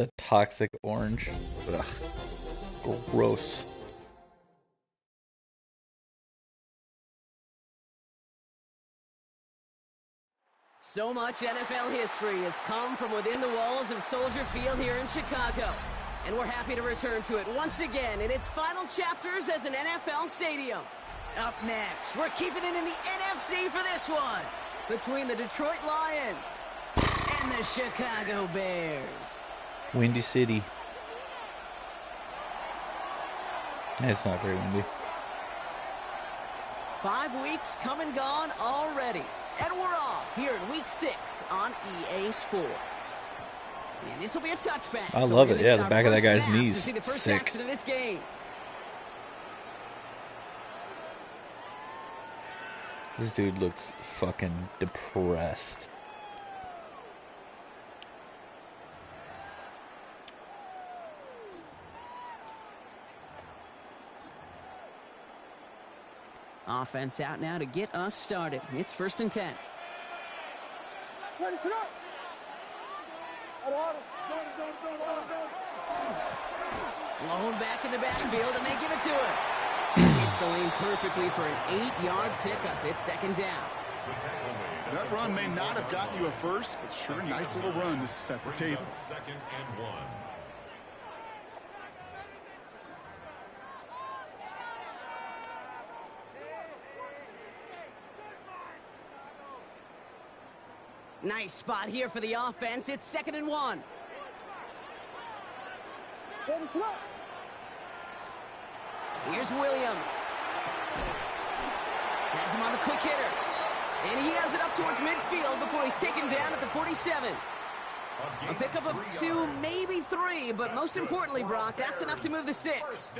The toxic orange. Ugh. Gross. So much NFL history has come from within the walls of Soldier Field here in Chicago. And we're happy to return to it once again in its final chapters as an NFL stadium. Up next, we're keeping it in the NFC for this one. Between the Detroit Lions and the Chicago Bears. Windy City. It's not very windy. 5 weeks come and gone already. And we're off here in Week 6 on EA Sports. And this will be a touchback. I love it. Yeah, the back of that guy's knees. To see the first Sick. action of this game. This dude looks fucking depressed. Offense out now to get us started. It's 1st and 10. Blown back in the backfield, and they give it to him. Hits the lane perfectly for an 8-yard pickup. It's 2nd down. That run may not have gotten you a first, but sure, nice little run to set the table. 2nd and 1. Nice spot here for the offense. It's 2nd and 1. Here's Williams. Has him on the quick hitter. And he has it up towards midfield before he's taken down at the 47. A pickup of 2, maybe 3, but most importantly, Brock, that's enough to move the sticks.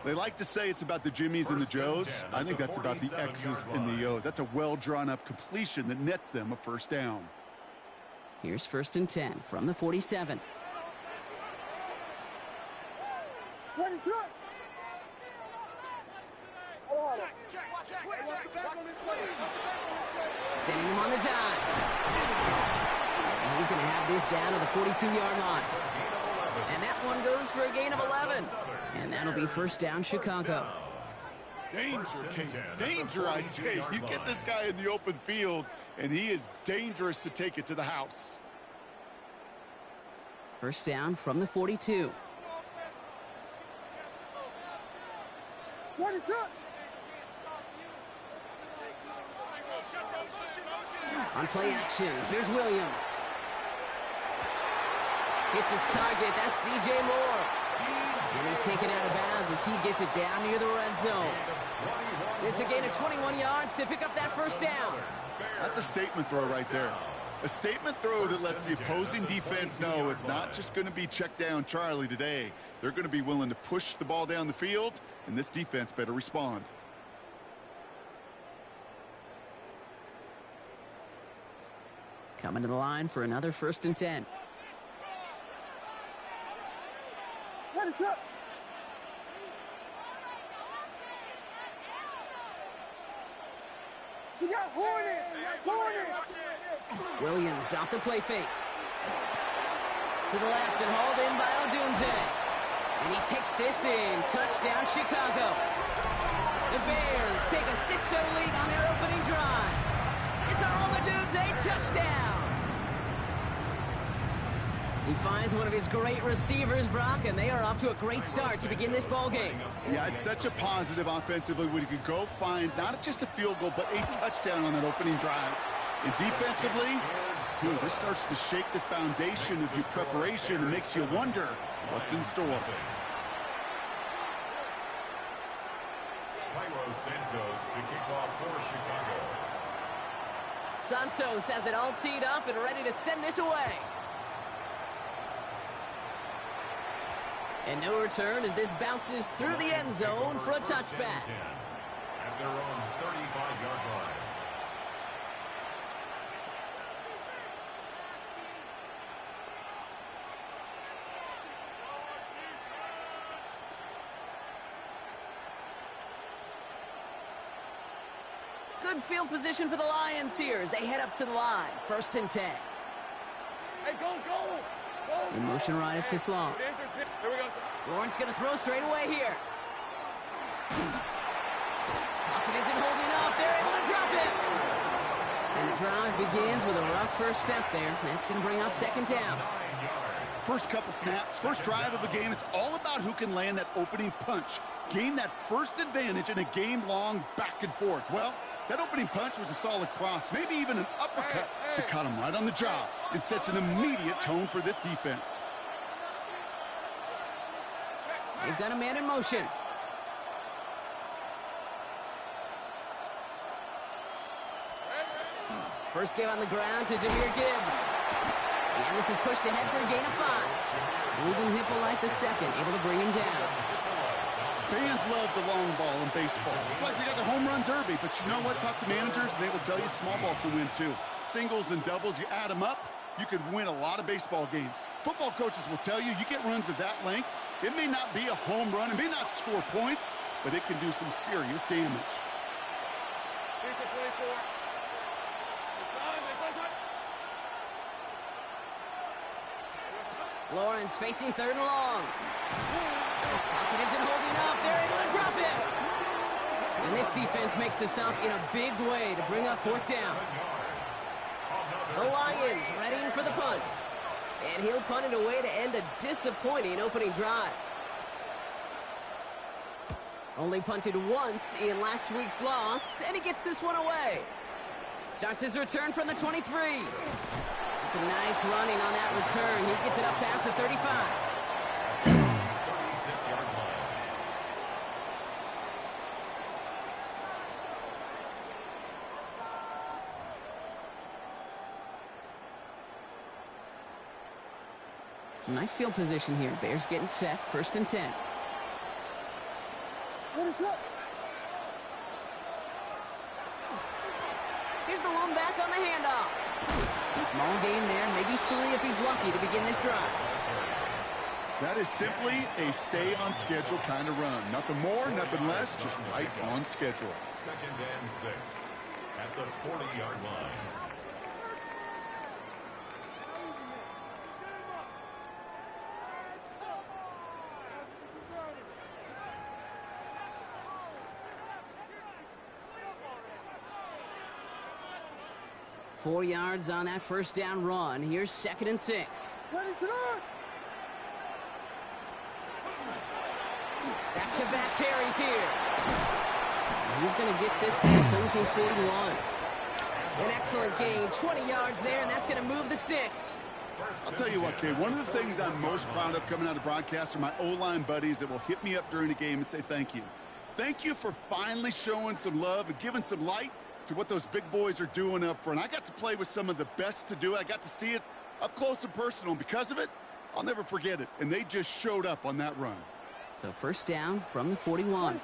They like to say it's about the Jimmies and the Joes. I think that's about the X's and the O's. That's a well-drawn-up completion that nets them a 1st down. Here's 1st and 10 from the 47. Sending him on the dive. And he's going to have this down to the 42-yard line. And that one goes for a gain of 11. And that'll be 1st down, Chicago. Danger, Kate. Danger, I say. You get this guy in the open field, and he is dangerous to take it to the house. 1st down from the 42. What is up? On play action, here's Williams. Hits his target, that's DJ Moore. And he's taken out of bounds as he gets it down near the red zone. It's a gain of 21 yards to pick up that 1st down. That's a statement throw right there. A statement throw that lets the opposing defense know it's not just going to be check down Charlie today. They're going to be willing to push the ball down the field, and this defense better respond. Coming to the line for another 1st and 10. What is up? We got Hornets! Williams off the play fake. To the left and hauled in by Odunze. And he takes this in. Touchdown, Chicago. The Bears take a 6-0 lead on their opening drive. It's a Odunze touchdown. He finds one of his great receivers, Brock, and they are off to a great start to begin this ball game. Yeah, it's such a positive offensively when you could go find not just a field goal, but a touchdown on that opening drive. And defensively, this starts to shake the foundation of your preparation and makes you wonder what's in store. Santos to kick off for Chicago. Santos has it all teed up and ready to send this away. And no return as this bounces through the end zone for a touchback. At their own 35-yard line. Good field position for the Lions here as they head up to the line. 1st and 10. Hey, go! In motion right, it's too long. Lawrence going to throw straight away here. Pocket isn't holding up. They're able to drop it. And the drive begins with a rough first step there. That's going to bring up second down. First couple snaps, first drive of the game, it's all about who can land that opening punch. Gain that first advantage in a game-long back and forth. Well, that opening punch was a solid cross, maybe even an uppercut that caught him right on the job and sets an immediate tone for this defense. They've got a man in motion. First give on the ground to Jahmyr Gibbs. And this is pushed ahead for a gain of 5. Ruben Hippolyte the second, able to bring him down. Fans love the long ball in baseball. It's like they got the home run derby, but you know what? Talk to managers, and they will tell you small ball can win too. Singles and doubles, you add them up, you could win a lot of baseball games. Football coaches will tell you, you get runs of that length, it may not be a home run, it may not score points, but it can do some serious damage. Lawrence facing third and long. Pocket isn't holding up. They're able to drop it. And this defense makes the stop in a big way to bring up fourth down. The Lions readying for the punt. And he'll punt it away to end a disappointing opening drive. Only punted once in last week's loss, and he gets this one away. Starts his return from the 23. It's a nice running on that return. He gets it up past the 35. 36-yard line. Some nice field position here. Bears getting set. First and 10. What is up? Here's the lone back on the handoff. Small gain there, maybe 3 if he's lucky to begin this drive. That is simply a stay on schedule kind of run. Nothing more, nothing less, just right on schedule. 2nd and 6 at the 40-yard line. Four yards on that first down run. Here's 2nd and 6. Ready to run! Back-to-back carries here. He's going to get this to the opposing 41. An excellent gain, 20 yards there, and that's going to move the sticks. I'll tell you what, Kay, one of the things I'm most proud of coming out of broadcast are my O-line buddies that will hit me up during the game and say thank you. Thank you for finally showing some love and giving some light to what those big boys are doing up front. I got to play with some of the best to do it. I got to see it up close and personal. And because of it, I'll never forget it. And they just showed up on that run. So first down from the 41.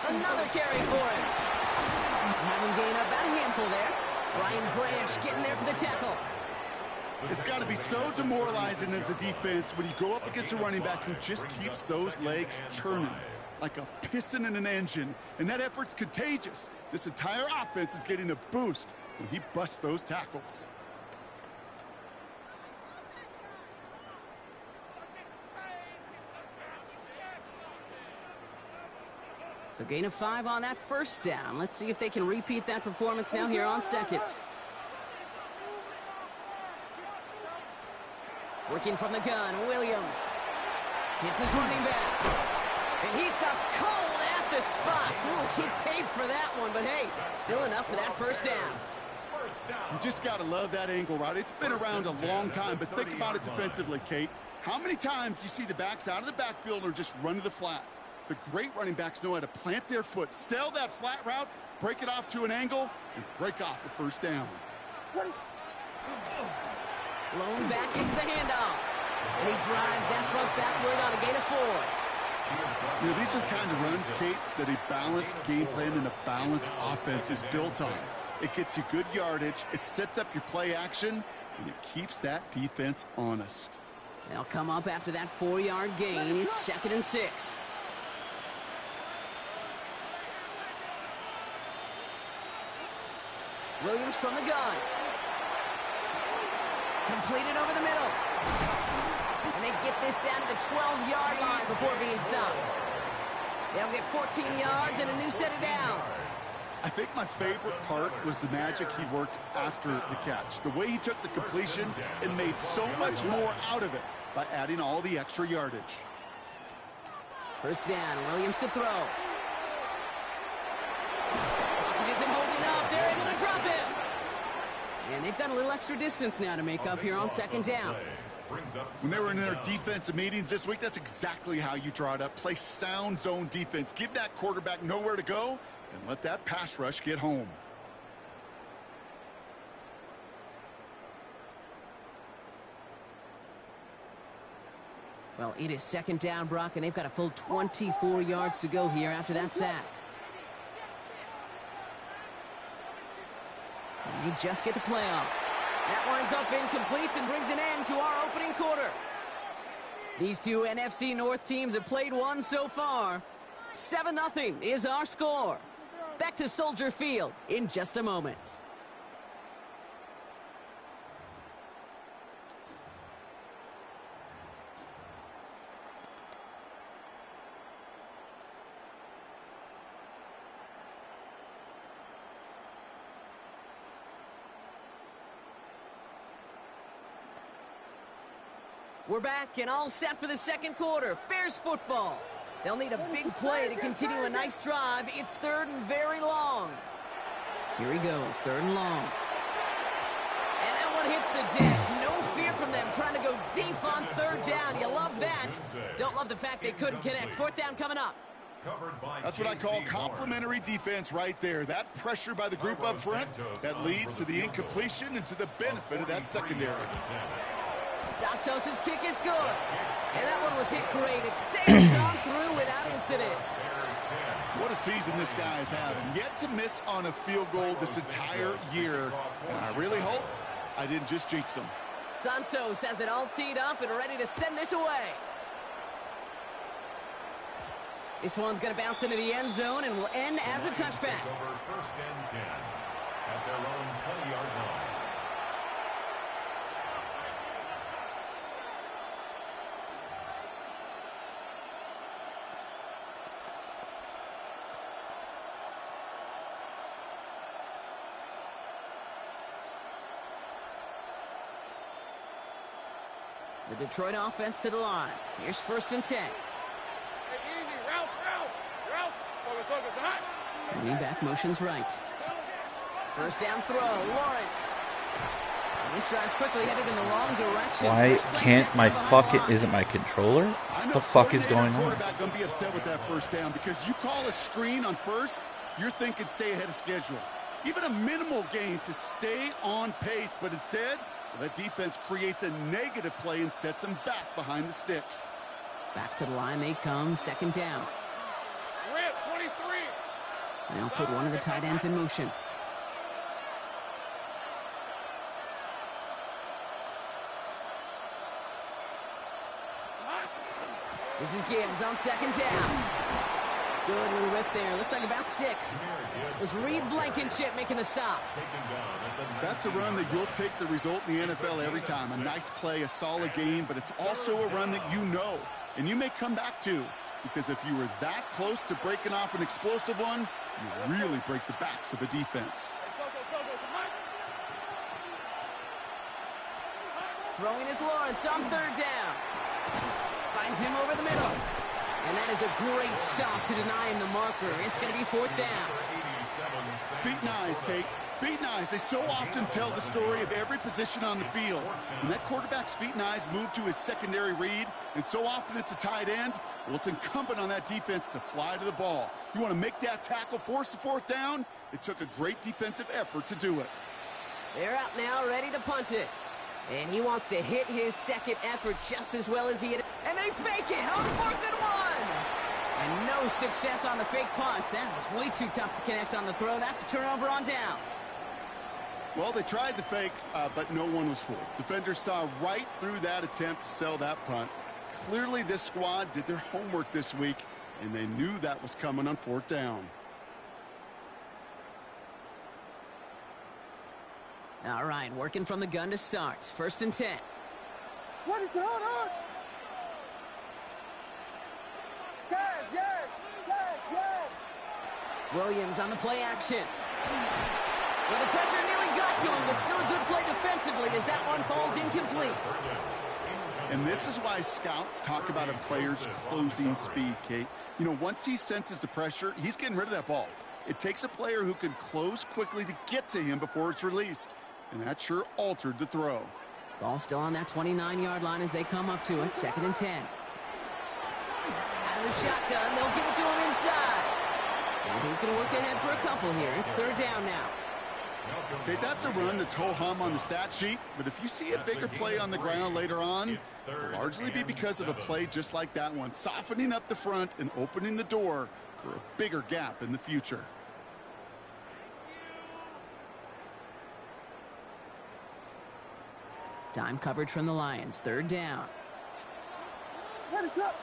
Another carry for him. Having gained about a handful there. Ryan Branch getting there for the tackle. It's got to be so demoralizing as a defense when you go up against a running back who just keeps those legs churning like a piston in an engine, and that effort's contagious. This entire offense is getting a boost when he busts those tackles. So gain of 5 on that first down. Let's see if they can repeat that performance now here on second. Working from the gun, Williams. Hits his running back. And he stopped cold at the spot. Ooh, he paid for that one, but hey, still enough for that first down. You just got to love that angle route. It's been around a long time, but think about it defensively, Kate. How many times do you see the backs out of the backfield or just run to the flat? The great running backs know how to plant their foot, sell that flat route, break it off to an angle, and break off the first down. Lone back gets the handoff. And he drives that front backward on a gain of 4. You know, these are the kind of runs, Kate, that a balanced game plan and a balanced offense is built on. It gets you good yardage, it sets up your play action, and it keeps that defense honest. They'll come up after that 4-yard gain. It's 2nd and 6. Williams from the gun. Completed over the middle. And they get this down to the 12-yard line before being stopped. They'll get 14 yards and a new set of downs. I think my favorite part was the magic he worked after the catch. The way he took the completion and made so much more out of it by adding all the extra yardage. First down, Williams to throw. Pocket isn't holding up. They're able to drop him. And they've got a little extra distance now to make up here on second down. When they were in their defensive meetings this week, that's exactly how you draw it up. Play sound zone defense. Give that quarterback nowhere to go and let that pass rush get home. Well, it is second down, Brock, and they've got a full 24 yards to go here after that sack. And they just get the play off. That winds up incomplete and brings an end to our opening quarter. These two NFC North teams have played one so far. 7-0 is our score. Back to Soldier Field in just a moment. We're back and all set for the second quarter. Bears football. They'll need a big play to continue a nice drive. It's third and very long. Here he goes, third and long. And that one hits the deck. No fear from them trying to go deep on third down. You love that. Don't love the fact they couldn't connect. Fourth down coming up. That's what I call complementary defense right there. That pressure by the group up front that leads to the incompletion and to the benefit of that secondary. Santos' kick is good. And that one was hit great. It sails on through without incident. What a season this guy is having. Yet to miss on a field goal this entire year. And I really hope I didn't just jinx him. Santos has it all teed up and ready to send this away. This one's going to bounce into the end zone and will end as a touchback. First and 10 at their own 20-yard line. The Detroit offense to the line. Here's first and 10. Running back motions right. First down throw, Lawrence. And this drive's quickly headed in the wrong direction. Why can't my isn't my controller? What the fuck is going on? Quarterback gonna be upset with that first down because you call a screen on first, you're thinking stay ahead of schedule. Even a minimal gain to stay on pace, but instead, that defense creates a negative play and sets them back behind the sticks. Back to the line they come, second down. They'll put one of the tight ends in motion. This is Gibbs on second down. Good little rip there. Looks like about 6. It was Reed Blankenship making the stop. That's a run that you'll take the result in the NFL every time. A nice play, a solid game, but it's also a run that you know and you may come back to, because if you were that close to breaking off an explosive one, you really break the backs of a defense. Throwing is Lawrence on third down. Finds him over the middle. And that is a great stop to deny him the marker. It's going to be fourth down. Feet and eyes, Kate. Feet and eyes. They so often tell the story of every position on the field. When that quarterback's feet and eyes move to his secondary read, and so often it's a tight end, well, it's incumbent on that defense to fly to the ball. You want to make that tackle, force the fourth down? It took a great defensive effort to do it. They're out now, ready to punt it. And he wants to hit his second effort just as well as he hit it. And they fake it on 4th and 1. And no success on the fake punch. That was way too tough to connect on the throw. That's a turnover on downs. Well, they tried the fake, but no one was fooled. Defenders saw right through that attempt to sell that punt. Clearly, this squad did their homework this week, and they knew that was coming on 4th down. All right, working from the gun to start. 1st and 10. What is it? Hold on. Yes, yes, yes, yes. Williams on the play action. Well, the pressure nearly got to him, but still a good play defensively as that one falls incomplete. And this is why scouts talk about a player's closing speed, Kate. You know, once he senses the pressure, he's getting rid of that ball. It takes a player who can close quickly to get to him before it's released. And that sure altered the throw. Ball still on that 29-yard line as they come up to it. 2nd and 10. Out of the shotgun, they'll give it to him inside. And he's going to work ahead for a couple here. It's 3rd down now. Okay, that's a run that's ho-hum on the stat sheet, but if you see a bigger play on the ground later on, it'll largely be because of a play just like that one, softening up the front and opening the door for a bigger gap in the future. Dime coverage from the Lions. 3rd down. What is up?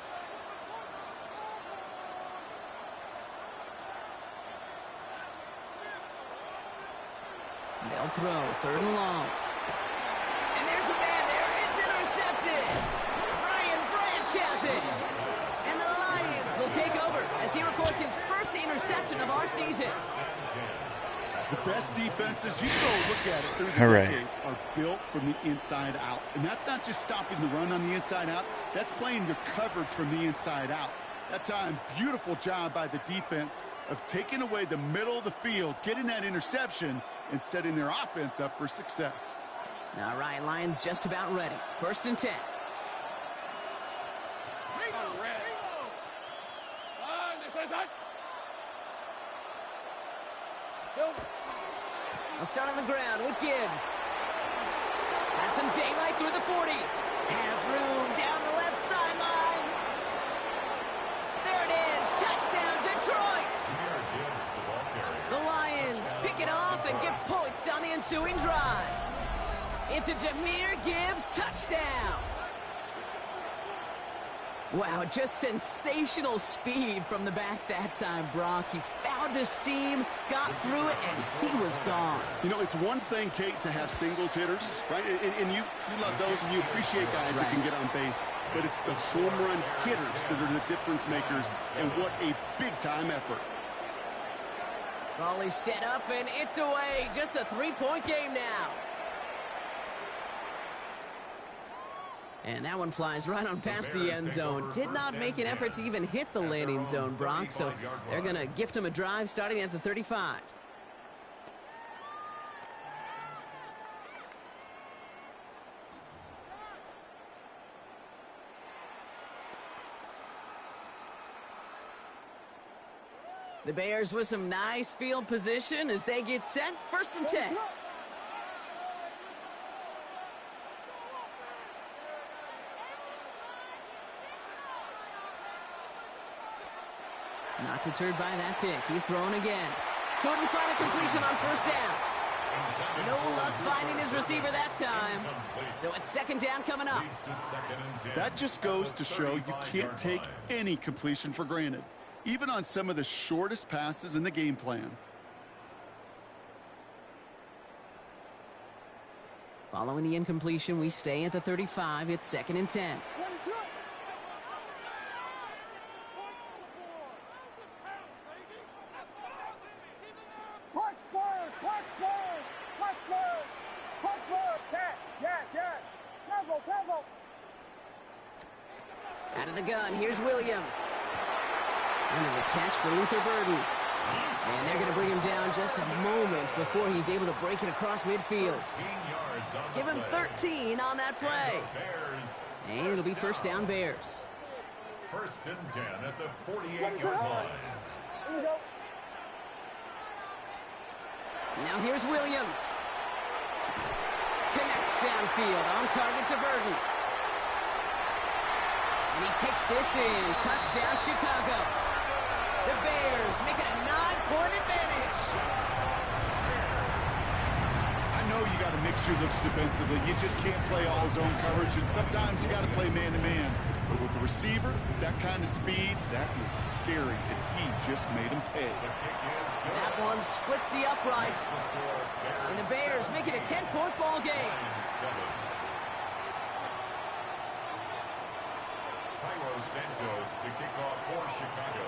They'll throw. 3rd and long. And there's a man there. It's intercepted. Brian Branch has it. And the Lions will take over as he records his first interception of our season. The best defenses, you can go look at it through the decades, are built from the inside out. And that's not just stopping the run on the inside out. That's playing your coverage from the inside out. That time, beautiful job by the defense of taking away the middle of the field, getting that interception, and setting their offense up for success. All right, Lions just about ready. 1st and 10. They'll start on the ground with Gibbs. Has some daylight through the 40. Has room down the left sideline. There it is. Touchdown, Detroit. The Lions pick it off and get points on the ensuing drive. It's a Jahmyr Gibbs touchdown. Wow, just sensational speed from the back that time, Brock. He found a seam, got through it, and he was gone. You know, it's one thing, Kate, to have singles hitters, right? And you love those, and you appreciate guys that can get on base. But it's the home run hitters that are the difference makers, and what a big-time effort. Ball is set up, and it's away. Just a 3-point game now. And that one flies right on past the end zone. Did not make an effort to even hit the landing zone, Brock, so they're going to gift him a drive starting at the 35. The Bears with some nice field position as they get set. 1st and 10. Not deterred by that pick. He's throwing again. Couldn't find a completion on 1st down. No luck finding his receiver that time. So it's 2nd down coming up. That just goes to show you can't take any completion for granted, even on some of the shortest passes in the game plan. Following the incompletion, we stay at the 35. It's 2nd and 10. Out of the gun, here's Williams. And there's a catch for Luther Burden. And they're going to bring him down just a moment before he's able to break it across midfield. Give him 13 on that play. And it'll be 1st down Bears. 1st and 10 at the 48-yard line. Here we go. Now here's Williams. Connects downfield, on target to Burden. And he takes this in. Touchdown, Chicago. The Bears make it a 9-point advantage. I know you got to mix your looks defensively. You just can't play all zone coverage, and sometimes you got to play man-to-man. But with a receiver with that kind of speed, that is scary, and he just made him pay. That one splits the uprights. And the Bears make it a 10-point ball game. Santos to kick off for Chicago.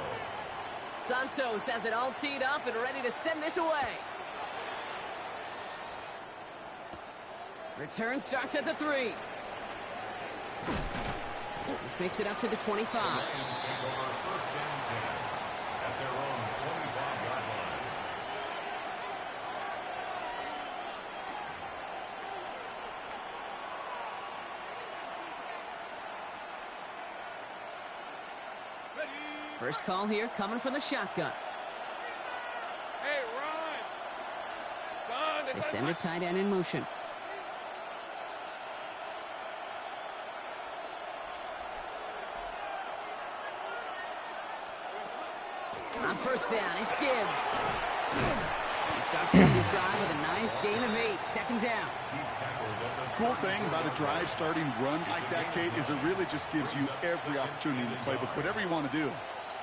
Santos has it all teed up and ready to send this away. Return starts at the 3. This makes it up to the 25. The Lions take over first and 10 at their own 25-yard line. First call here coming from the shotgun. Hey, run! They send a tight end in motion. On first down, it's Gibbs. He starts his drive with a nice gain of 8. Second down. Cool thing about a drive starting run like that, Kate, is it really just gives you every opportunity in the playbook, whatever you want to do.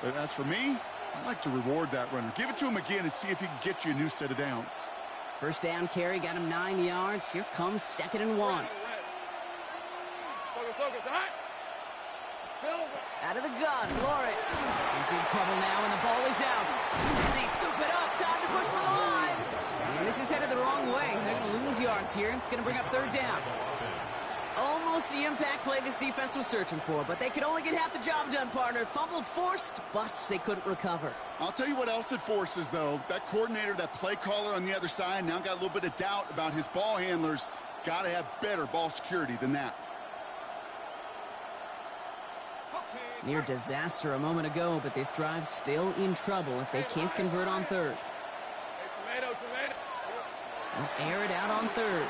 But as for me, I like to reward that runner. Give it to him again and see if he can get you a new set of downs. First down carry got him 9 yards. Here comes 2nd and 1. Out of the gun, Lawrence. In big trouble now, and the ball is out. And they scoop it up. Time to push for the line. And this is headed the wrong way. They're going to lose yards here. It's going to bring up 3rd down. Almost the impact play this defense was searching for, but they could only get half the job done, partner. Fumble forced, but they couldn't recover. I'll tell you what else it forces, though. That coordinator, that play caller on the other side, now got a little bit of doubt about his ball handlers. Got to have better ball security than that. Near disaster a moment ago, but this drive's still in trouble if they can't convert on 3rd. They'll air it out on 3rd.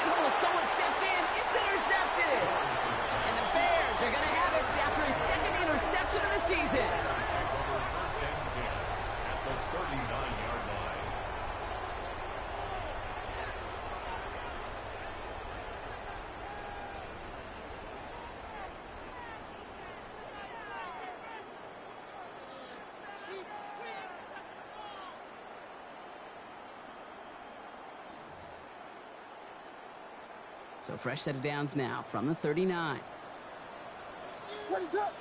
And someone stepped in. It's intercepted. And the Bears are going to have it after his 2nd interception of the season. First and 10 at the 39-yard line. So fresh set of downs now from the 39. What is up?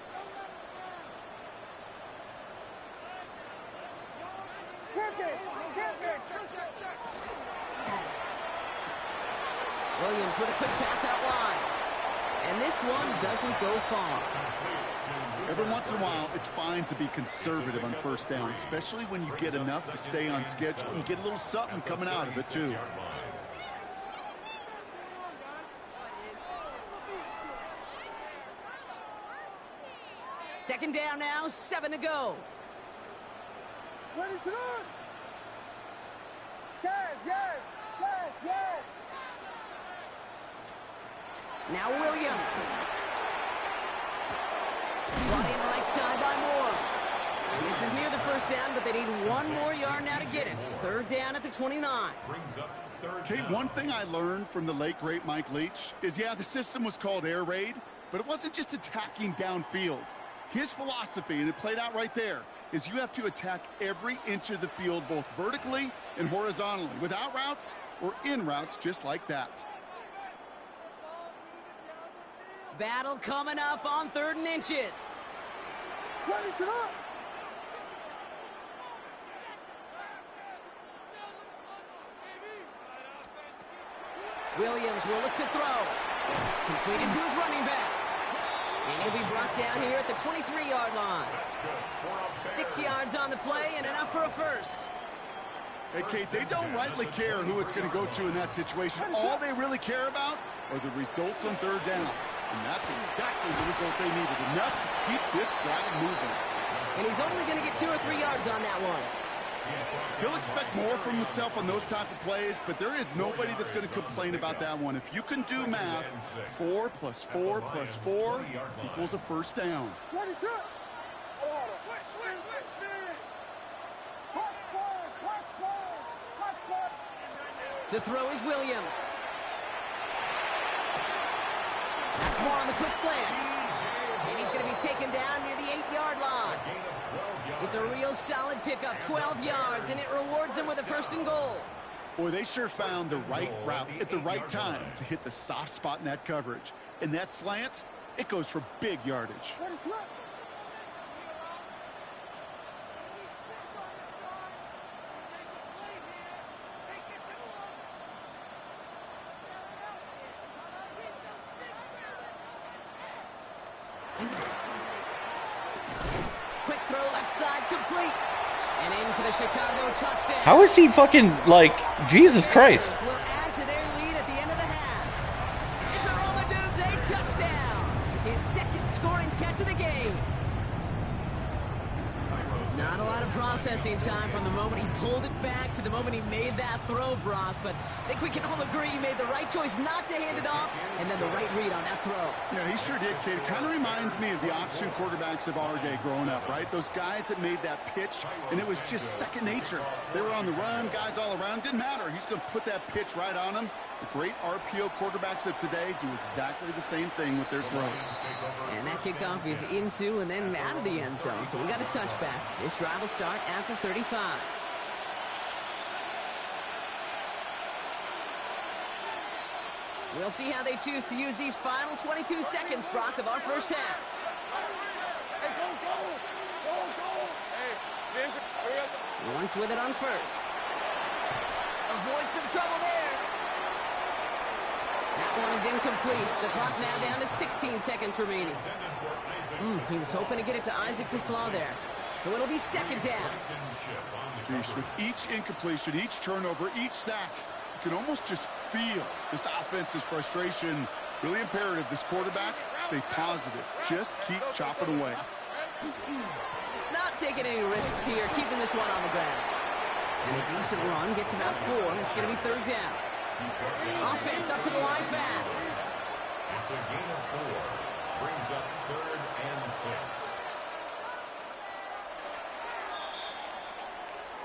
Williams with a quick pass out wide. And this one doesn't go far. Every once in a while, it's fine to be conservative on first down, especially when you get enough to stay on schedule and get a little something coming out of it, too. Second down now, 7 to go. What is it on? Yes, yes, yes, yes. Now Williams. Brought in right side by Moore. And this is near the first down, but they need 1 more yard now to get it. 3rd down at the 29. Brings up 3rd Kate, down. one thing I learned from the late, great Mike Leach is, yeah, the system was called air raid, but it wasn't just attacking downfield. His philosophy, and it played out right there, is you have to attack every inch of the field, both vertically and horizontally, without routes or in routes just like that. Battle coming up on 3rd and inches. What is it on? Williams will look to throw. Completed to his running back. And he'll be brought down here at the 23-yard line. 6 yards on the play and enough for a first. Hey, Kate, they don't rightly care who it's going to go to in that situation. All they really care about are the results on 3rd down. And that's exactly the result they needed. Enough to keep this drive moving. And he's only going to get 2 or 3 yards on that one. He'll expect more from himself on those type of plays, but there is nobody that's going to complain about that one. If you can do math, 4 plus 4 plus 4 equals a first down. What is up? To throw is Williams. That's more on the quick slant. And he's going to be taken down near the 8-yard line. It's a real solid pickup, 12 yards, and it rewards him with a 1st and goal. Boy, they sure found the right route at the right time to hit the soft spot in that coverage. And that slant, it goes for big yardage. Quick throw left side, complete. And in for the Chicago touchdown. How is he fucking, like, Jesus Christ? Will add to their lead at the end of the half. It's a Romadunze touchdown. His 2nd scoring catch of the game. Not a lot of processing time from the moment he pulled it back to the moment he made that throw, Brock. But I think we can all agree he made the right choice not to hand it off, and then the right read on that throw. Yeah, he sure did, kid. It kind of reminds me of the option quarterbacks of our day growing up, right? Those guys that made that pitch, and it was just second nature. They were on the run, guys all around. Didn't matter. He's going to put that pitch right on them. The great RPO quarterbacks of today do exactly the same thing with their throws. And that kickoff is into and then out of the end zone. So we got a touchback. This drive will start after 35. We'll see how they choose to use these final 22 seconds, Brock, of our first half. Hey, go. Hey, James. Once with it on first. Avoid some trouble there. That one is incomplete. The clock now down to 16 seconds remaining. He was hoping to get it to Isaac to Slaw there. So it'll be 2nd down. Jeez, with each incompletion, each turnover, each sack, you can almost just feel this offense's frustration. Really imperative, this quarterback, stay positive. Just keep chopping away. Not taking any risks here, keeping this one on the ground. And a decent run gets about 4. It's going to be 3rd down. Offense up to the line fast. It's a gain of 4. Brings up 3rd and 6.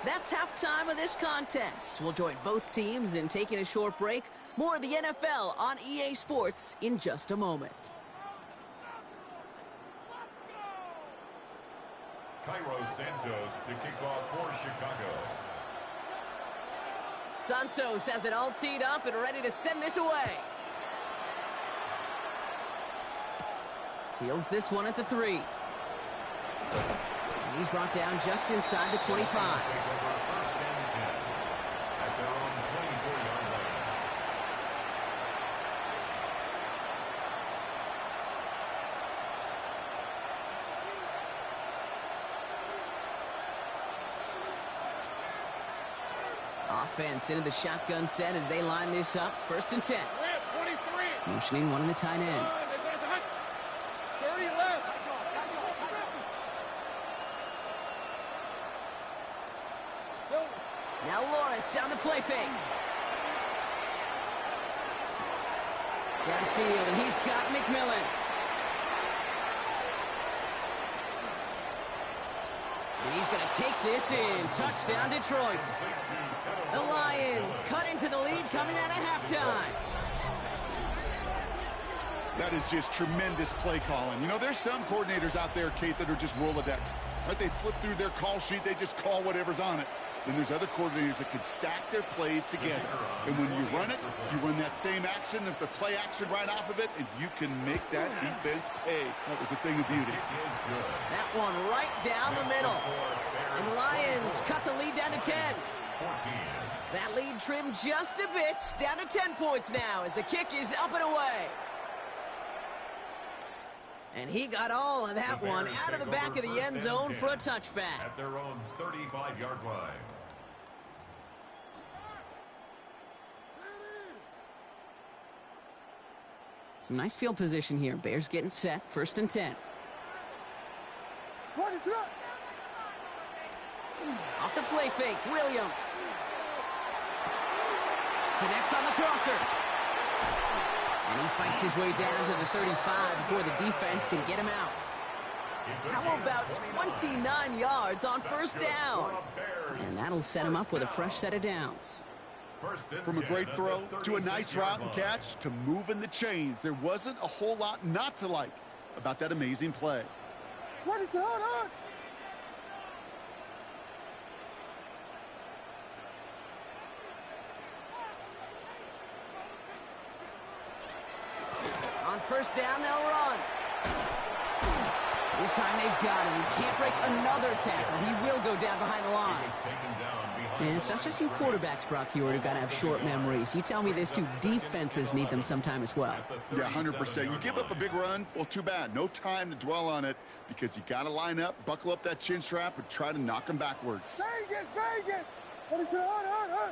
That's halftime of this contest. We'll join both teams in taking a short break. More of the NFL on EA Sports in just a moment. Cairo Santos to kick off for Chicago. Santos has it all teed up and ready to send this away. Fields this one at the 3. And he's brought down just inside the 25. First and 10 at their own 24-yard line. Offense into the shotgun set as they line this up. 1st and 10. Motioning one of the tight ends. 30 left. Now Lawrence on the play fake. Downfield, and he's got McMillan. And he's going to take this in. Touchdown, Detroit. The Lions cut into the lead coming out of halftime. That is just tremendous play calling. You know, there's some coordinators out there, Kate, that are just Rolodex. Right? They flip through their call sheet. They just call whatever's on it. Then there's other coordinators that can stack their plays together. And when you run it, you run that same action, if the play action right off of it, and you can make that defense pay. That was a thing of beauty. That one right down the middle. And the Lions cut the lead down to 10. That lead trimmed just a bit, down to 10 points now as the kick is up and away. And he got all of that one out of the back of the end zone for a touchback. At their own 35-yard line. Some nice field position here. Bears getting set. 1st and 10. Off the play fake, Williams. Connects on the crosser. And he fights his way down to the 35 before the defense can get him out. How about 29 yards on 1st down? And that'll set him up with a fresh set of downs. From a great throw to a nice route and catch to moving the chains, there wasn't a whole lot not to like about that amazing play. What is it? On? On first down, they'll run. This time they've got him. He can't break another tackle. He will go down behind the line. And it's not just you quarterbacks, Brock Hewitt, who got to have short memories. You tell me this too, defenses need them sometime as well. Yeah, 100%. You give up a big run, well, too bad. No time to dwell on it because you got to line up, buckle up that chin strap, and try to knock them backwards. Vegas! What is it? On?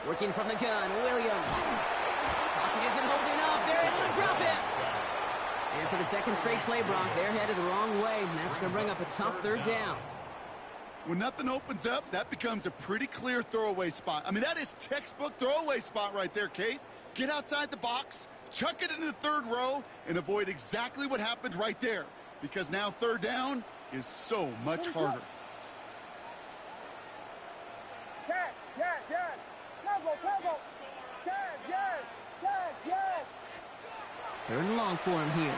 Working from the gun, Williams. Pocket isn't holding up. They're able to drop it. And for the second straight play, Brock, they're headed the wrong way, and that's going to bring up a tough third down. When nothing opens up, that becomes a pretty clear throwaway spot. I mean, that is textbook throwaway spot right there, Kate. Get outside the box, chuck it into the third row, and avoid exactly what happened right there. Because now third down is so much harder. Yes. Combo. Yes. Third and long for him here.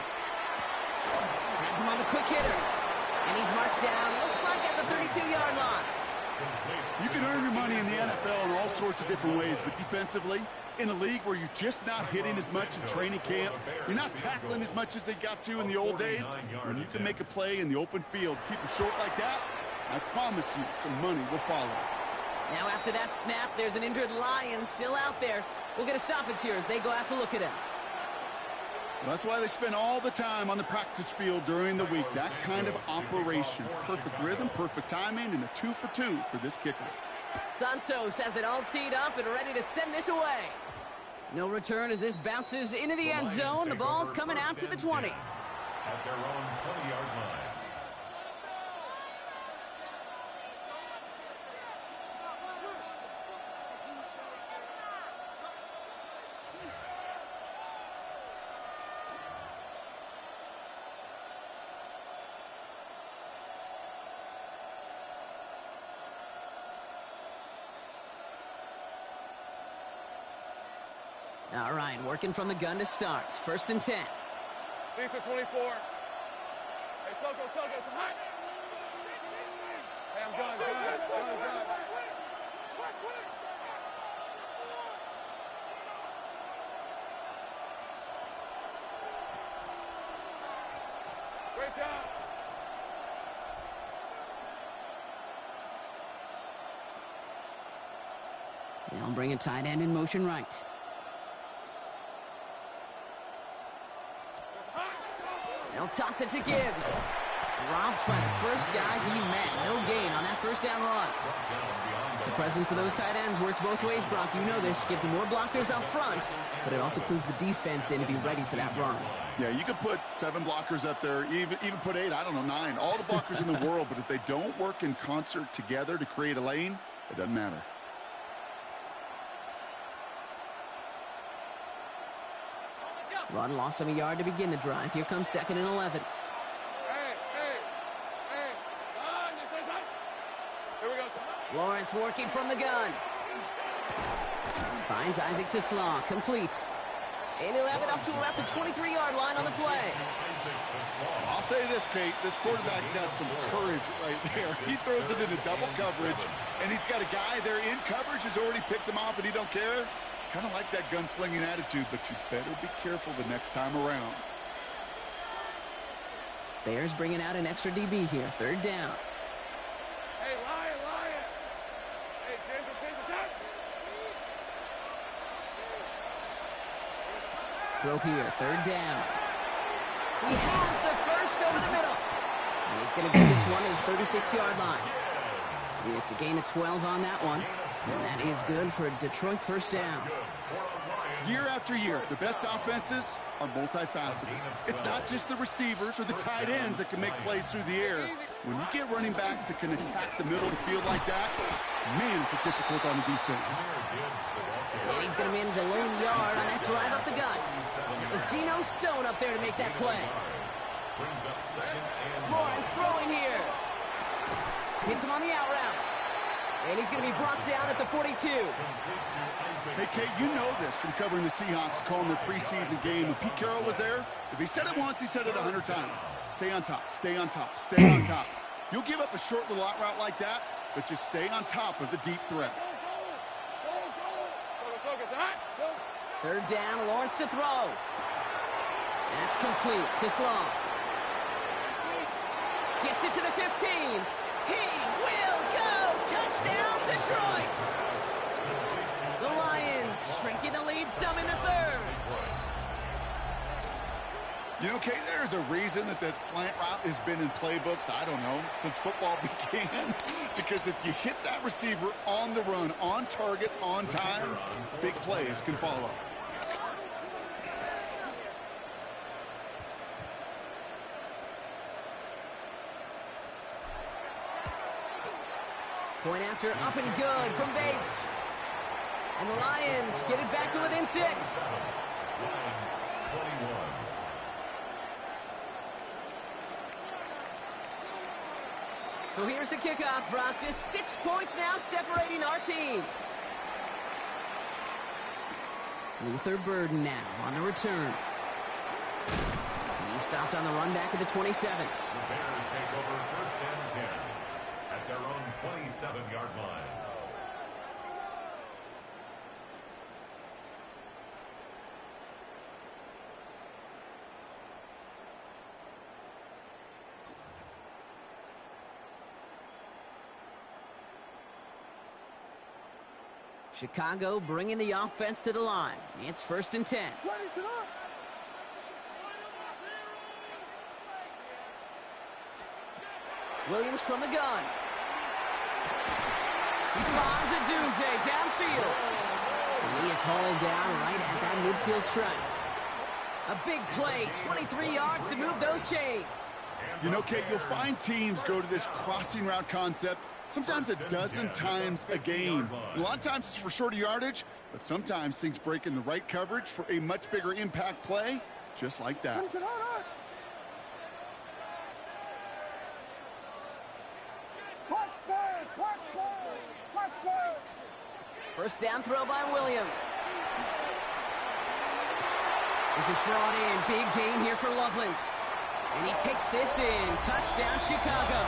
Has him on the quick hitter. And he's marked down, looks like at the 32-yard line. You can earn your money in the NFL in all sorts of different ways, but defensively, in a league where you're just not hitting as much in training camp, you're not tackling as much as they got to in the old days, when you can make a play in the open field, keep them short like that, I promise you some money will follow. Now after that snap, there's an injured Lion still out there. We'll get a stoppage here as they go out to look at him. Well, that's why they spend all the time on the practice field during the week. That kind of operation. Perfect rhythm, perfect timing, and a 2 for 2 for this kicker. Santos has it all teed up and ready to send this away. No return as this bounces into the end zone. The ball's coming out to the 20. At their own 20-yard line. All right, working from the gun to start. First and 10. Lisa 24. Hey, Soko, it's hot. Hey, I'm gun. Great job. They'll bring a tight end in motion right. They'll toss it to Gibbs. Dropped by the first guy he met. No gain on that first down run. The presence of those tight ends works both ways, Brock. You know this. Gives them more blockers up front, but it also clues the defense in to be ready for that run. Yeah, you could put 7 blockers up there, even put 8, I don't know, 9. All the blockers in the world, but if they don't work in concert together to create a lane, it doesn't matter. Run lost him a yard to begin the drive. Here comes 2nd and 11. Hey. Here we go. Lawrence working from the gun. Finds Isaac to Slaw. Complete. And 11 up to about the 23-yard line on the play. I'll say this, Kate. This quarterback's got some courage right there. He throws it into double coverage, and he's got a guy there in coverage who's already picked him off, and he don't care. Kind of like that gunslinging attitude, but you better be careful the next time around. Bears bringing out an extra DB here. 3rd down. Hey, Lion. Hey, change the time. Throw here. 3rd down. He has the first over the middle. And he's going to get this one at the 36-yard line. It's a gain of 12 on that one. And that is good for a Detroit first down. Year after year, the best offenses are multifaceted. It's not just the receivers or the tight ends that can make plays through the air. When you get running backs that can attack the middle of the field like that, man, is it difficult on the defense. And he's going to manage a lone yard on that drive up the gut. It was Geno Stone up there to make that play. Lawrence throwing here. Hits him on the out route. And he's going to be brought down at the 42. Hey, Kate, you know this from covering the Seahawks, calling their preseason game. When Pete Carroll was there, if he said it once, he said it 100 times. Stay on top, stay on top, stay on top. You'll give up a short little out route like that, but just stay on top of the deep threat. Third down, Lawrence to throw. That's complete to Sloan. Gets it to the 15. He will go. Touchdown, Detroit. The Lions shrinking the lead some in the third. You know, Kate, there's a reason that slant route has been in playbooks, I don't know, since football began. Because if you hit that receiver on the run, on target, on time, big plays can follow. Point after, up and good from Bates. And the Lions get it back to within 6. Lions 21. So here's the kickoff, Brock. Just 6 points now separating our teams. Luther Burden now on the return. He stopped on the run back at the 27. The Bears take over first and 10 at their own 27-yard line. Chicago bringing the offense to the line. It's first and 10. Williams from the gun. He finds a Dunze downfield. And he is hauled down right at that midfield stripe. A big play, 23 yards to move those chains. You know, Kate, you'll find teams go to this crossing route concept sometimes a dozen times a game. A lot of times it's for shorter yardage, but sometimes things break in the right coverage for a much bigger impact play, just like that. First down throw by Williams. This is brought in. Big gain here for Loveland. And he takes this in. Touchdown, Chicago.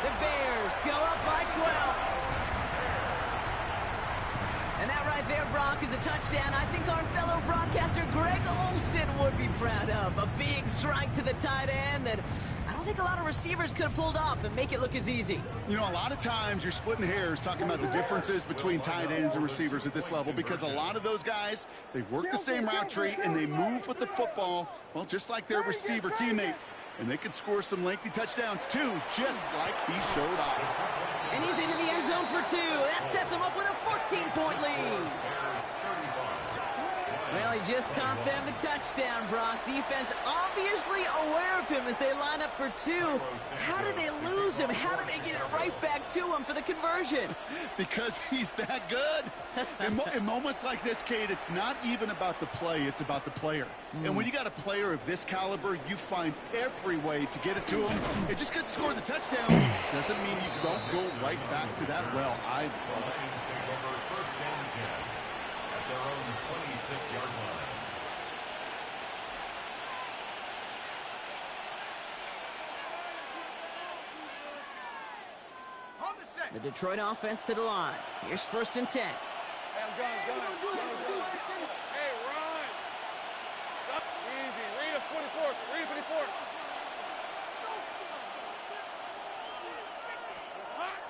The Bears go up by 12. And that right there, Brock, is a touchdown I think our fellow broadcaster Greg Olsen would be proud of. A big strike to the tight end that I don't think a lot of receivers could have pulled off and make it look as easy. You know, a lot of times you're splitting hairs talking about the differences between tight ends and receivers at this level because a lot of those guys, they work the same route tree and they move with the football, well, just like their receiver teammates. And they can score some lengthy touchdowns, too, just like he showed off. And he's into the end zone for 2. That sets him up with a 14-point lead. Well, he just caught them the touchdown, Brock. Defense obviously aware of him as they line up for 2. How did they lose him? How did they get it right back to him for the conversion? Because he's that good. In moments like this, Kate, it's not even about the play, it's about the player. And when you got a player of this caliber, you find every way to get it to him. And just because he scored the touchdown doesn't mean you don't go right back to that well. I love it. Take over first and 10 at their own 26-yard line. The Detroit offense to the line. Here's first and 10. Hey, I'm going. Hey, run. Stop. Easy. Read a 44. Read a 44.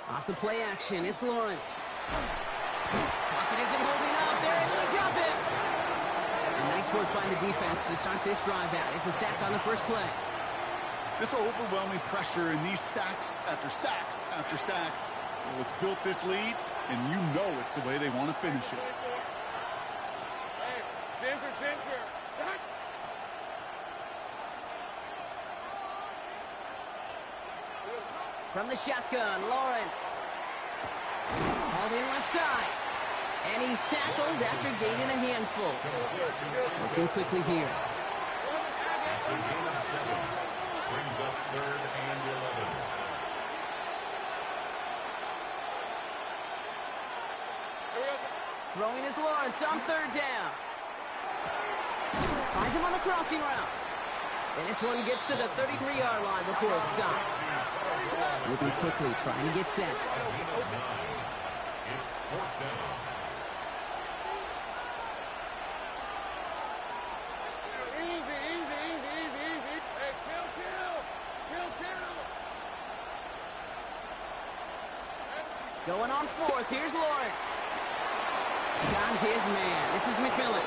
Off the play action, it's Lawrence. Pocket isn't holding up. They're able to drop it. And nice work by the defense to start this drive out. It's a sack on the first play. This overwhelming pressure and these sacks after sacks after sacks, well, it's built this lead, and you know it's the way they want to finish it. Hey, Ginger. Stop. From the shotgun, Lawrence. Hauled in left side. And he's tackled after gaining a handful. Looking quickly here. It's a gain of 7. Brings up third and 11. Throwing is Lawrence on third down. Finds him on the crossing route. And this one gets to the 33-yard line before it's stopped. Moving quickly, trying to get set. It's fourth down. Easy. Hey, kill. Going on fourth, here's Lawrence. Got his man. This is McMillan.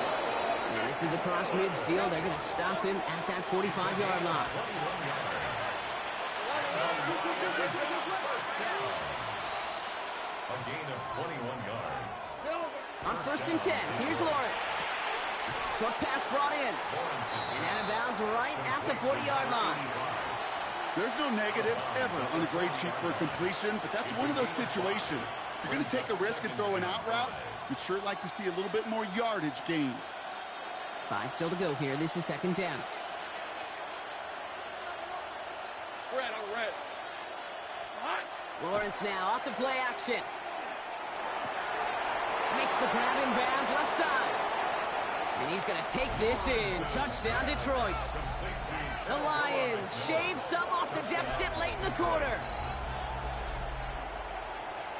And this is across midfield. They're going to stop him at that 45-yard line. A gain of 21 yards. On first and 10, here's Lawrence. Short pass brought in. And out of bounds right at the 40-yard line. There's no negatives ever on a grade sheet for a completion, but that's one of those situations. If you're going to take a risk and throw an out route, you'd sure like to see a little bit more yardage gained. 5 still to go here. This is second down. Red. Hot. Lawrence now off the play action. Makes the grab in bounds left side. And he's going to take this in. Touchdown, Detroit. The Lions shave some off the deficit late in the quarter.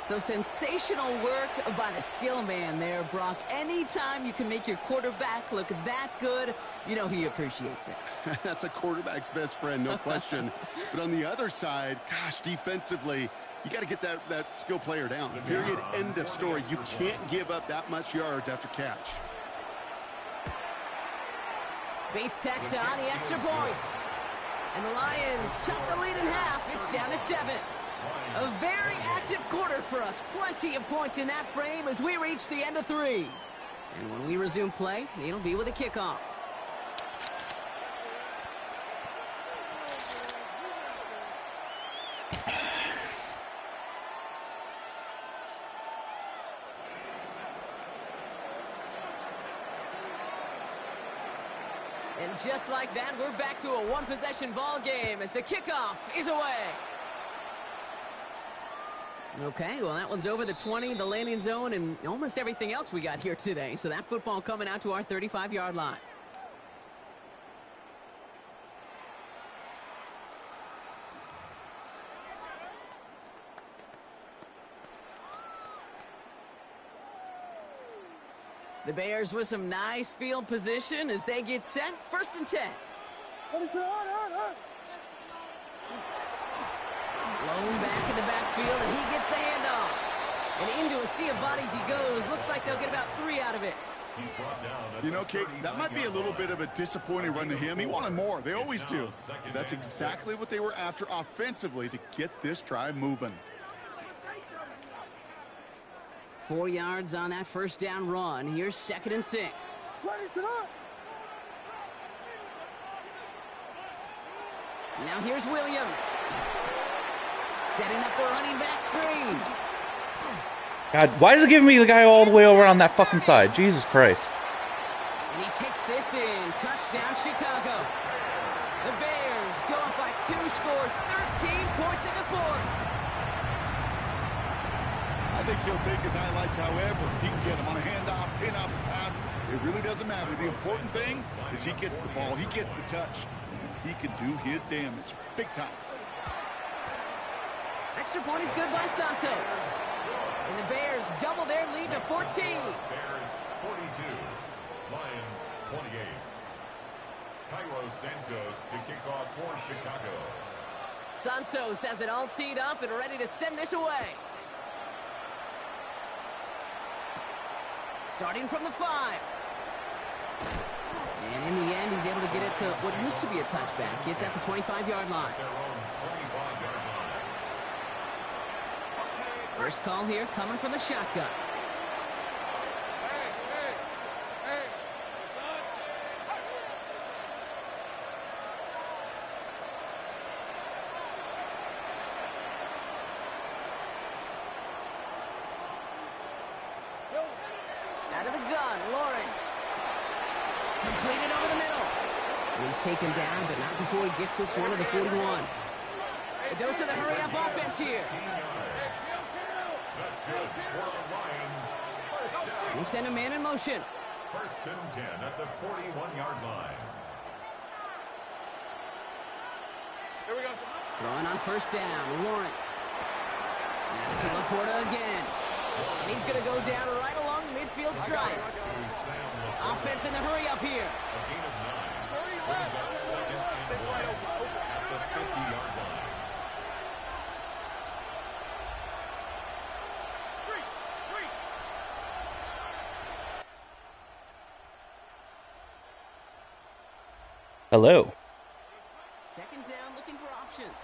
So sensational work by the skill man there, Brock. Anytime you can make your quarterback look that good, you know he appreciates it. That's a quarterback's best friend, no question. But on the other side, gosh, defensively, you got to get that skill player down. Period, end of story. You can't give up that much yards after catch. Bates tacks on the extra point. And the Lions chop the lead in half. It's down to 7. A very active quarter for us. Plenty of points in that frame as we reach the end of 3. And when we resume play, it'll be with a kickoff. And just like that, we're back to a one-possession ball game as the kickoff is away. Okay, well, that one's over the 20, the landing zone, and almost everything else we got here today. So that football coming out to our 35-yard line. The Bears with some nice field position as they get set. First and 10. Blown back in the backfield, and he gets the handoff. And into a sea of bodies he goes. Looks like they'll get about 3 out of it. You know, Kate, that might be a little bit of a disappointing run to him. He wanted more. They always do. That's exactly what they were after offensively to get this drive moving. 4 yards on that first down run. Here's second and 6. Now here's Williams. Setting up the running back screen. God, why is it giving me the guy all the way over on that fucking side? Jesus Christ. And he takes this in. Touchdown, Chicago. The Bears go up by 2 scores, 13 points in the fourth. I think he'll take his highlights however he can get them on a handoff, pin-up, pass. It really doesn't matter. The important thing is he gets the ball, he gets the touch. He can do his damage. Big time. Extra point is good by Santos. And the Bears double their lead to 14. Bears 42, Lions 28. Cairo Santos to kick off for Chicago. Santos has it all teed up and ready to send this away. Starting from the 5. And in the end, he's able to get it to what used to be a touchback. It's at the 25-yard line. Their own 25-yard line. First call here coming from the shotgun. Hey, son. Out of the gun, Lawrence. Completed over the middle. And he's taken down, but not before he gets this one to the 41. A dose of the hurry-up offense here. That's good for the Lions. First down. They send a man in motion. First and 10 at the 41-yard line. Here we go. Throwing on first down, Lawrence. That's Laporta again. And he's going to go down right along the midfield stripe. Offense in the hurry up here. A gain of 9. Brings up second and 1 at the 50-yard line. Hello. Second down, looking for options.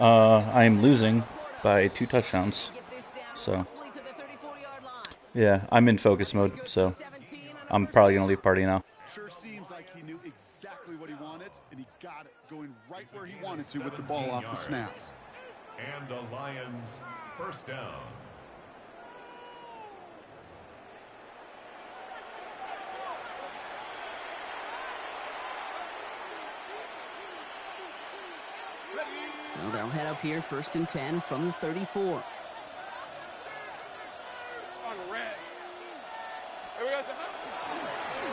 I am losing by 2 touchdowns. Get this down So, roughly to the 34-yard line. yeah, I'm in focus mode, so I'm probably going to leave party now. Sure seems like he knew exactly what he wanted, and he got it, going right where he wanted to with the ball off the snap. And the Lions first down. So they'll head up here, first and 10 from the 34. On red. Here we go.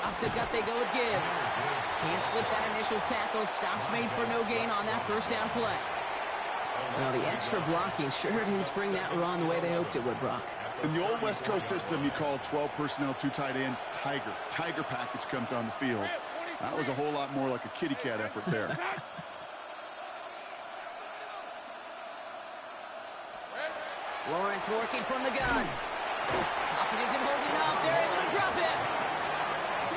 Off the gut they go with Gibbs. Can't slip that initial tackle. Stops made for no gain on that first down play. Well, the extra blocking sure didn't spring that run the way they hoped it would, Brock. In the old West Coast system, you called 12 personnel, 2 tight ends, Tiger. Tiger package comes on the field. That was a whole lot more like a kitty cat effort there. Lawrence working from the gun. Pocket isn't holding up. They're able to drop it.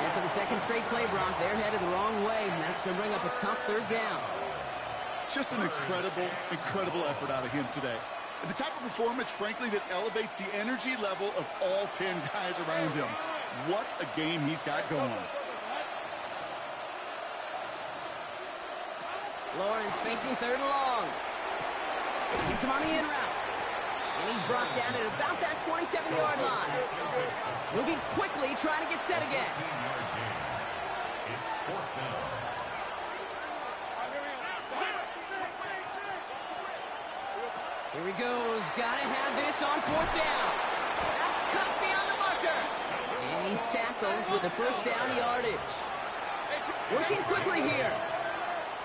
And for the second straight play, Brock, they're headed the wrong way, and that's going to bring up a tough third down. Just an incredible, incredible effort out of him today. And the type of performance, frankly, that elevates the energy level of all 10 guys around him. What a game he's got going. Lawrence facing third and long. Gets him on the in route. And he's brought down at about that 27-yard line. Moving quickly, trying to get set again. 15-yard gain. It's fourth down. Here he goes. Gotta have this on fourth down. That's cut beyond the marker. And he's tackled with the first down yardage. Working quickly here.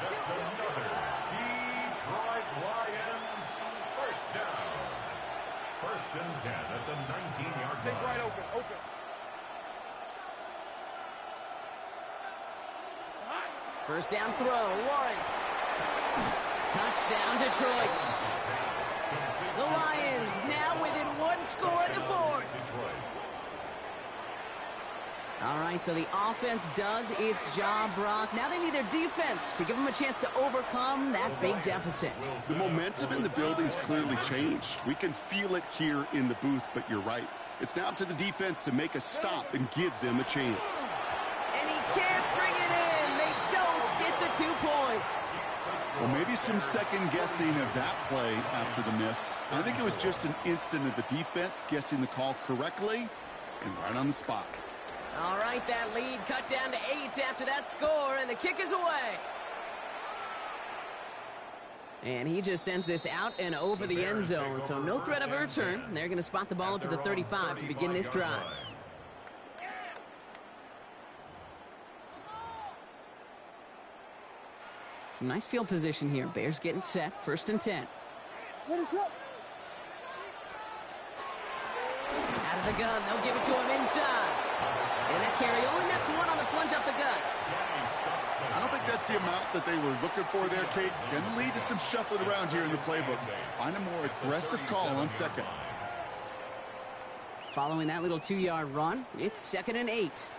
That's another Detroit Lions first down. First and 10 at the 19-yard line. Take right open. First down throw. Lawrence. Touchdown, Detroit. The Lions now within 1 score in the fourth. All right, so the offense does its job, Brock. Now they need their defense to give them a chance to overcome that big deficit. The momentum in the building's clearly changed. We can feel it here in the booth, but you're right. It's now up to the defense to make a stop and give them a chance. And he can't bring it in. They don't get the 2 points. Well, maybe some second guessing of that play after the miss. I think it was just an instant of the defense guessing the call correctly and right on the spot. All right, that lead cut down to 8 after that score, and the kick is away. And he just sends this out and over the end zone, so no threat of a return. They're going to spot the ball up to the 35 to begin this drive. Some nice field position here. Bears getting set, first and 10. Out of the gun, they'll give it to him inside. And that carry only nets 1 on the plunge up the gut. I don't think that's the amount that they were looking for there, Kate. Going to lead to some shuffling around here in the playbook. Find a more aggressive call on second. Following that little 2-yard run, it's second and 8.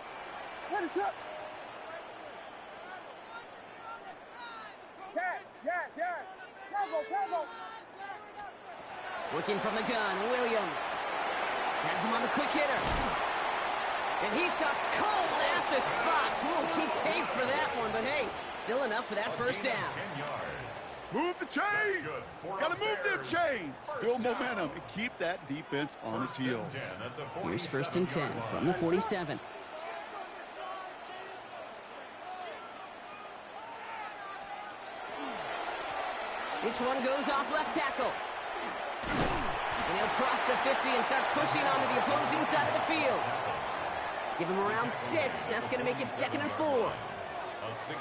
Working from the gun, Williams. Has him on the quick hitter. And he stopped cold at the spot. Won't keep paid for that one, but hey, still enough for that first down. Move the chains! Gotta move them chains! Build momentum and keep that defense on its heels. Here's first and 10 from the 47. This one goes off left tackle. And he'll cross the 50 and start pushing onto the opposing side of the field. Give him around 6. That's going to make it 2nd and 4.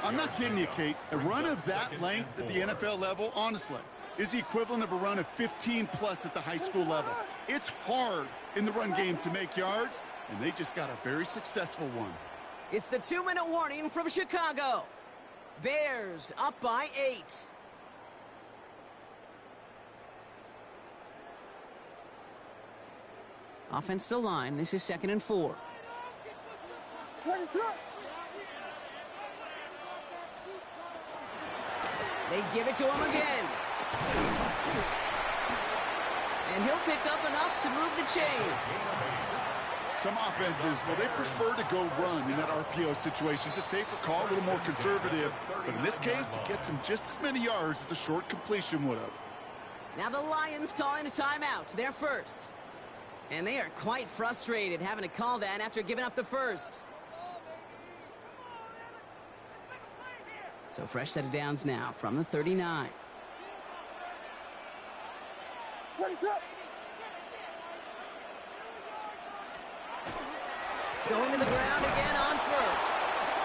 I'm not kidding you, Kate. A run of that length at the NFL level, honestly, is the equivalent of a run of 15-plus at the high school level. It's hard in the run game to make yards, and they just got a very successful one. It's the 2-minute warning from Chicago. Bears up by 8. Offensive line. This is 2nd and 4. They give it to him again. And he'll pick up enough to move the chains. Some offenses, well, they prefer to go run in that RPO situation. It's a safer call, a little more conservative. But in this case, it gets him just as many yards as a short completion would have. Now the Lions calling a timeout. They're first. And they are quite frustrated having to call that after giving up the first. So fresh set of downs now from the 39. Going to the ground again on first.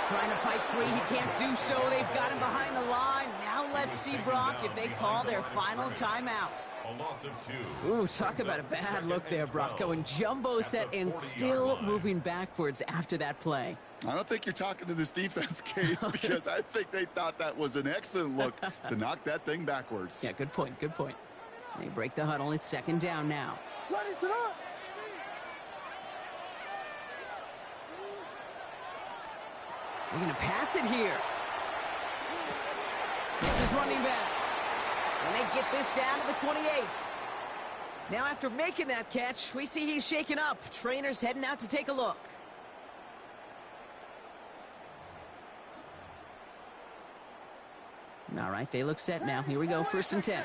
Trying to fight free. He can't do so. They've got him behind the line. Now let's see, Brock, if they call their final timeout. A loss of 2. Ooh, talk about a bad look there, Brock. Going jumbo set and still moving backwards after that play. I don't think you're talking to this defense, Kate, because I think they thought that was an excellent look to knock that thing backwards. Yeah, good point, good point. They break the huddle. It's 2nd down now. They're going to pass it here. It's his running back. And they get this down to the 28. Now after making that catch, we see he's shaken up. Trainer's heading out to take a look. All right, they look set now. Here we go, 1st and 10.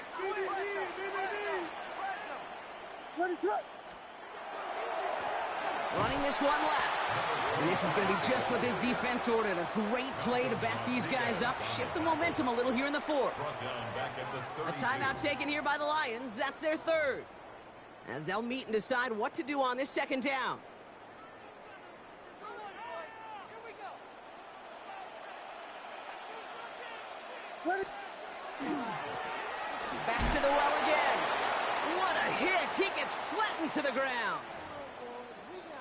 Running this one left. And this is going to be just what this defense ordered. A great play to back these guys up. Shift the momentum a little here in the 4th. A timeout taken here by the Lions. That's their 3rd. As they'll meet and decide what to do on this 2nd down. Back to the well again. What a hit. He gets flattened to the ground.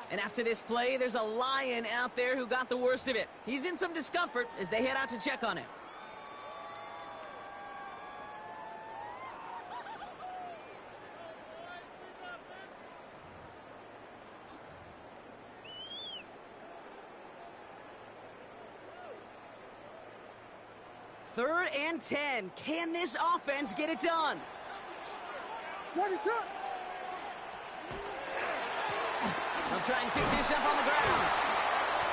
And after this play, there's a Lion out there who got the worst of it. He's in some discomfort as they head out to check on him. Third and 10. Can this offense get it done? They'll try and pick this up on the ground.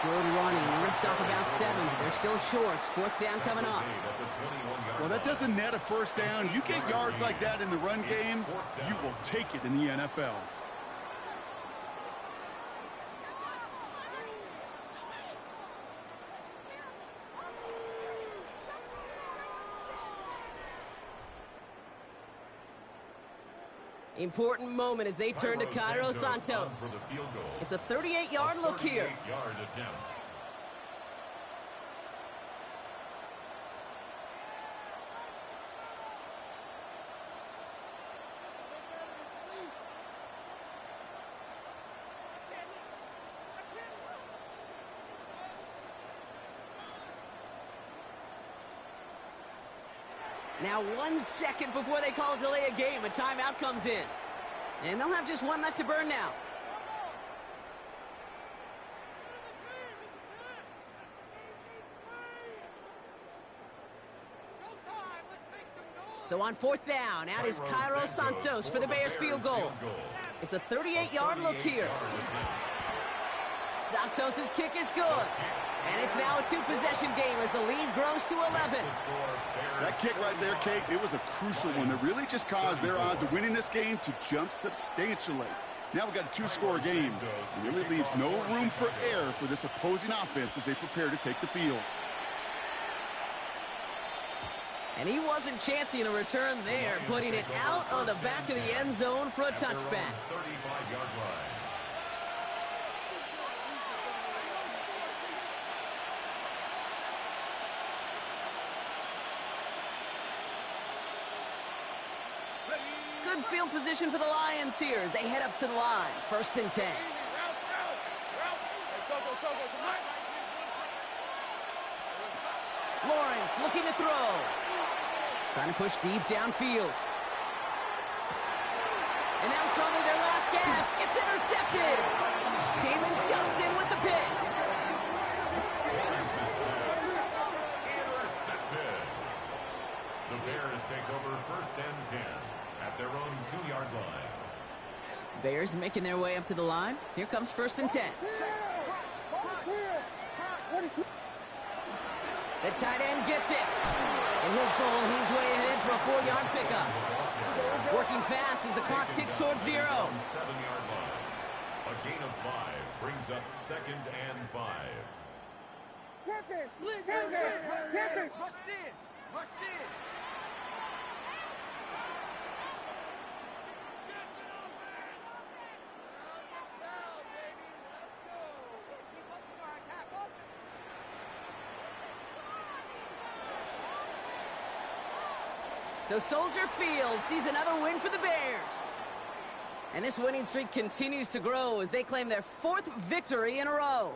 Good running. Rips off about 7. They're still short. 4th down coming up. Well, that doesn't net a 1st down. You get yards like that in the run game, you will take it in the NFL. Important moment as they turn to Cairo Santos. It's a 38-yard look here. Now 1 second before they call delay a game, a timeout comes in. And they'll have just one left to burn now. So on 4th down, out is Cairo Santos for the Bears field goal. It's a 38-yard look here. Santos' kick is good. And it's now a 2-possession game as the lead grows to 11. That kick right there, Kate, it was a crucial one that really just caused their odds of winning this game to jump substantially. Now we've got a 2-score game. It really leaves no room for error for this opposing offense as they prepare to take the field. And he wasn't chancing a return there, putting it out on the back of the end zone for a touchback. 35-yard line. Good field position for the Lions here as they head up to the line. 1st and 10. Lawrence looking to throw. Trying to push deep downfield. And that was probably their last gasp. It's intercepted. Jalen Johnson with the pick. Intercepted. The Bears take over 1st and 10 at their own 2-yard line. Bears making their way up to the line. Here comes 1st and 10. The tight end gets it. And he'll pull his way ahead for a 4-yard pickup. Working fast as the clock ticks towards 0. 7-yard line. A gain of 5 brings up 2nd and 5. So Soldier Field sees another win for the Bears. And this winning streak continues to grow as they claim their 4th victory in a row.